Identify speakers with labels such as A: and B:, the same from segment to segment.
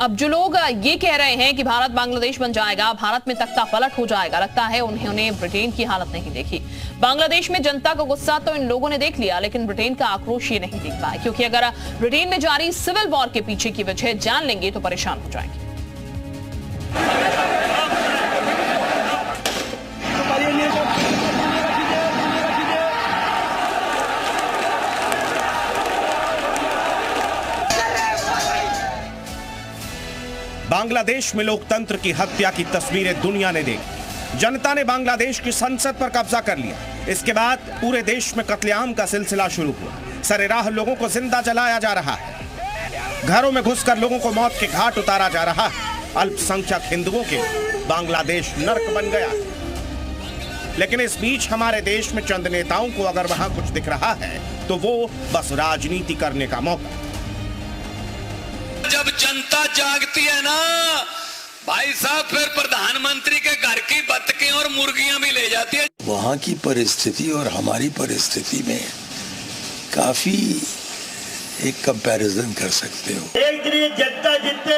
A: अब जो लोग ये कह रहे हैं कि भारत बांग्लादेश बन जाएगा, भारत में तख्ता पलट हो जाएगा, लगता है उन्होंने ब्रिटेन की हालत नहीं देखी। बांग्लादेश में जनता का गुस्सा तो इन लोगों ने देख लिया, लेकिन ब्रिटेन का आक्रोश ये नहीं देख पाए, क्योंकि अगर ब्रिटेन में जारी सिविल वॉर के पीछे की वजह जान लेंगे तो परेशान हो जाएंगे।
B: बांग्लादेश में लोकतंत्र की हत्या की तस्वीरें दुनिया ने देखी। जनता ने बांग्लादेश की संसद पर कब्जा कर लिया। इसके बाद पूरे देश में कत्लेआम का सिलसिला शुरू हुआ। सरेराह लोगों को जिंदा जलाया जा रहा है, घरों में घुसकर लोगों को मौत के घाट उतारा जा रहा है। अल्पसंख्यक हिंदुओं के बांग्लादेश नर्क बन गया। लेकिन इस बीच हमारे देश में चंद नेताओं को अगर वहां कुछ दिख रहा है तो वो बस राजनीति करने का मौका।
C: जब जनता जागती है ना भाई साहब, फिर प्रधानमंत्री के घर की बत्तखें और मुर्गियां भी ले जाती है।
D: वहाँ की परिस्थिति और हमारी परिस्थिति में काफी एक कंपैरिजन कर सकते हो।
E: एक दिन ये जनता जितने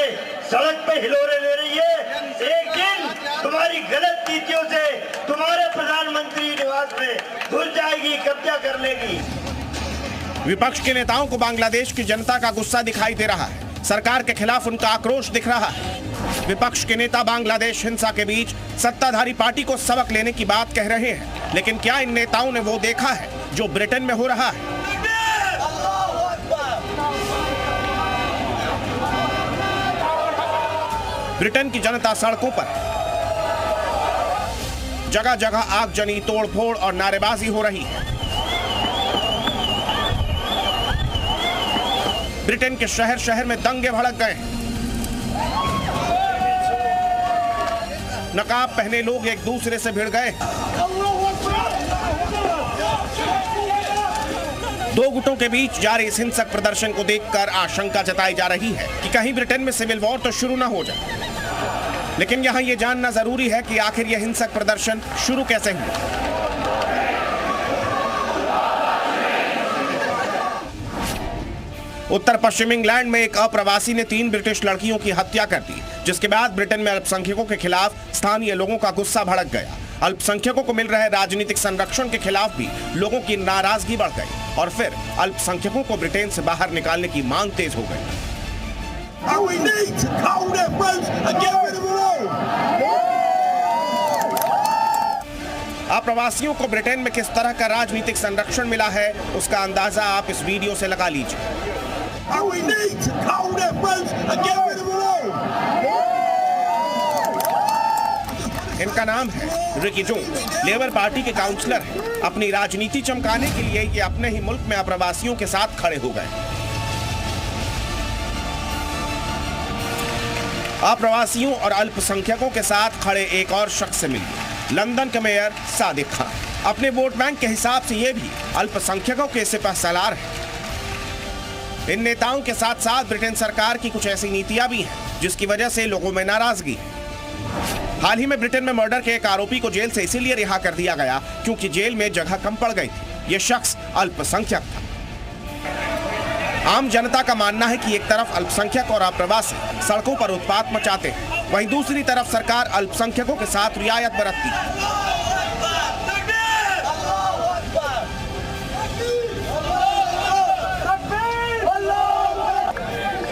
E: सड़क पे हिलोरे ले रही है, एक दिन तुम्हारी गलत नीतियों से तुम्हारे प्रधानमंत्री निवास में घुस जाएगी, कब्जा कर लेगी।
B: विपक्ष के नेताओं को बांग्लादेश की जनता का गुस्सा दिखाई दे रहा है, सरकार के खिलाफ उनका आक्रोश दिख रहा है। विपक्ष के नेता बांग्लादेश हिंसा के बीच सत्ताधारी पार्टी को सबक लेने की बात कह रहे हैं, लेकिन क्या इन नेताओं ने वो देखा है जो ब्रिटेन में हो रहा है? ब्रिटेन की जनता सड़कों पर, जगह जगह आगजनी, तोड़फोड़ और नारेबाजी हो रही है। ब्रिटेन के शहर शहर में दंगे भड़क गए। नकाब पहने लोग एक दूसरे से भिड़ गए। दो गुटों के बीच जारी इस हिंसक प्रदर्शन को देखकर आशंका जताई जा रही है कि कहीं ब्रिटेन में सिविल वॉर तो शुरू न हो जाए। लेकिन यहां यह जानना जरूरी है कि आखिर यह हिंसक प्रदर्शन शुरू कैसे हुआ। उत्तर पश्चिम इंग्लैंड में एक अप्रवासी ने 3 ब्रिटिश लड़कियों की हत्या कर दी, जिसके बाद ब्रिटेन में अल्पसंख्यकों के खिलाफ स्थानीय लोगों का गुस्सा भड़क गया। अल्पसंख्यकों को मिल रहे राजनीतिक संरक्षण के खिलाफ भी लोगों की नाराजगी बढ़ गई और फिर अल्पसंख्यकों को ब्रिटेन से बाहर निकालने की मांग तेज हो गई। अप्रवासियों को ब्रिटेन में किस तरह का राजनीतिक संरक्षण मिला है, उसका अंदाजा आप इस वीडियो से लगा लीजिए। इनका नाम है रिकी जोन्स, लेबर पार्टी के काउंसलर हैं। अपनी राजनीति चमकाने के लिए ये अपने ही मुल्क में अप्रवासियों के साथ खड़े हो गए। अप्रवासियों और अल्पसंख्यकों के साथ खड़े एक और शख्स से मिलिए, लंदन के मेयर सादिक खान। अपने वोट बैंक के हिसाब से ये भी अल्पसंख्यकों के सिपहसालार हैं। इन नेताओं के साथ साथ ब्रिटेन सरकार की कुछ ऐसी नीतियां भी हैं जिसकी वजह से लोगों में नाराजगी है। हाल ही में ब्रिटेन में मर्डर के एक आरोपी को जेल से इसीलिए रिहा कर दिया गया क्योंकि जेल में जगह कम पड़ गई थी। यह शख्स अल्पसंख्यक था। आम जनता का मानना है कि एक तरफ अल्पसंख्यक और अप्रवासी सड़कों पर उत्पात मचाते हैं, वहीं दूसरी तरफ सरकार अल्पसंख्यकों के साथ रियायत बरतती है।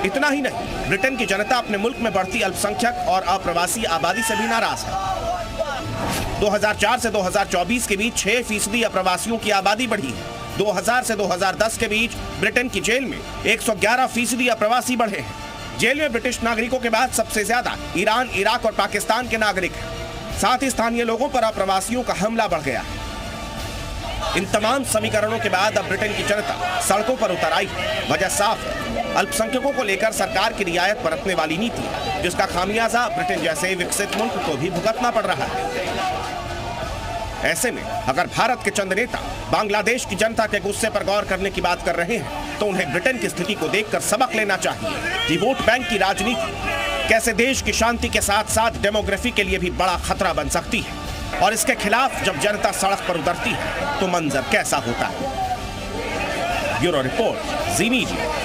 B: इतना ही नहीं, ब्रिटेन की जनता अपने मुल्क में बढ़ती अल्पसंख्यक और अप्रवासी आबादी से भी नाराज है। 2004 से 2024 के बीच 6% अप्रवासियों की आबादी बढ़ी है। 2000 से 2010 के बीच ब्रिटेन की जेल में 111% अप्रवासी बढ़े हैं। जेल में ब्रिटिश नागरिकों के बाद सबसे ज्यादा ईरान, इराक और पाकिस्तान के नागरिक हैं। साथ ही स्थानीय लोगों पर अप्रवासियों का हमला बढ़ गया है। इन तमाम समीकरणों के बाद अब ब्रिटेन की जनता सड़कों पर उतर आई है। वजह साफ है, अल्पसंख्यकों को लेकर सरकार की रियायत बरतने वाली नीति, जिसका खामियाजा ब्रिटेन जैसे विकसित मुल्क को भी भुगतना पड़ रहा है। ऐसे में अगर भारत के चंद नेता बांग्लादेश की जनता के गुस्से पर गौर करने की बात कर रहे हैं तो उन्हें ब्रिटेन की स्थिति को देखकर सबक लेना चाहिए कि वोट बैंक की राजनीति कैसे देश की शांति के साथ साथ डेमोग्राफी के लिए भी बड़ा खतरा बन सकती है, और इसके खिलाफ जब जनता सड़क पर उतरती है तो मंजर कैसा होता है। ब्यूरो रिपोर्ट, जी मीडिया।